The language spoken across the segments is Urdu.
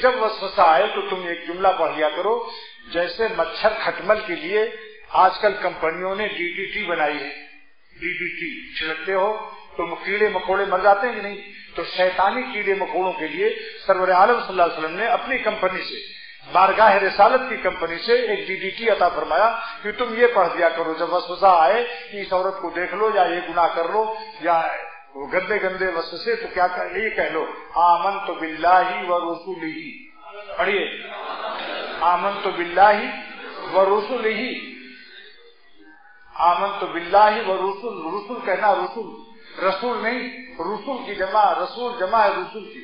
جب وسوسہ آئے تو تم ایک جملہ پڑھ لیا کرو، جیسے مچھر کھٹمل کے لیے آج کل کمپنیوں نے DDT بنائی ہے، DDT چھڑکتے ہو تو کیڑے مکوڑے مر جاتے ہیں کہ نہیں، تو شیطانی کیڑے مکوڑوں کے لیے سرور عالم صلی اللہ علیہ وسلم نے اپنی کمپنی سے، بارگاہ رسالت کی کمپنی سے ایک DDT عطا فرمایا کہ تم یہ پڑھ دیا کرو جب وسوسہ آئے کہ اس عورت کو دیکھ لو یا یہ گناہ کر لو یا وہ گندے گندے وسوسے، تو کیا یہ کہہ لو آمنت باللہ و رسولہ، پڑھیے آمنت باللہ و رسولہ، آمنت باللہ و رسول، رسول کہنا رسول، رسول نہیں، رسول کی جمع، رسول جمع ہے رسول کی۔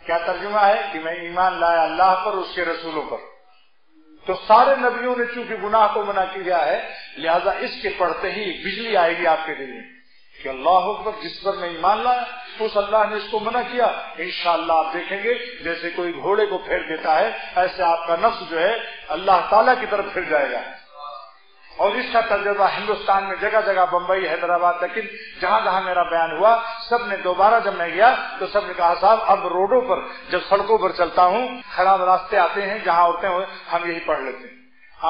کیا ترجمہ ہے کہ میں ایمان لایا اللہ پر، اس کے رسولوں پر۔ تو سارے نبیوں نے چونکہ گناہ کو منع کیا ہے، لہذا اس کے پڑھتے ہی بجلی آئے گی آپ کے دل میں کہ اللہ اکبر، جس پر میں ایمان لایا اس اللہ نے اس کو منع کیا۔ انشاءاللہ آپ دیکھیں گے جیسے کوئی گھوڑے کو پھیر دیتا ہے، ایسے آپ کا نفس جو ہے اللہ تعالیٰ کی طرف پھر جائے گا۔ اور اس کا تجربہ ہندوستان میں جگہ جگہ، بمبئی، حیدرآباد، لیکن جہاں جہاں میرا بیان ہوا سب نے دوبارہ جب میں گیا تو سب نے کہا صاحب اب روڈوں پر جب سڑکوں پر چلتا ہوں، خراب راستے آتے ہیں جہاں عورتیں ہوئے، ہم یہی پڑھ لیتے ہیں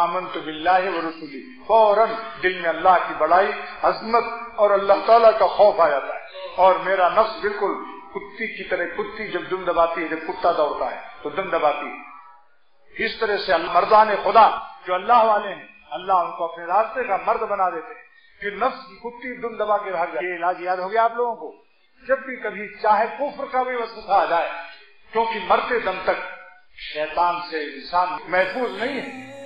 آمنت باللہ و رسولی، فوراً دل میں اللہ کی بڑائی، عظمت اور اللہ تعالیٰ کا خوف آ جاتا ہے، اور میرا نفس بالکل کتی کی طرح، کتی جب دم دباتی ہے، جب کتا دوڑتا ہے تو دم دباتی ہے، اس طرح سے مردان خدا جو اللہ والے ہیں اللہ ان کو اپنے راستے کا مرد بنا دیتے ہیں، پھر نفس کی کتی دم دبا کے بھاگ جائے۔ یہ علاج یاد ہو گیا آپ لوگوں کو، جب بھی کبھی چاہے کفر کا بھی وسوسہ آ جائے، کیونکہ مرتے دم تک شیطان سے انسان محفوظ نہیں ہے،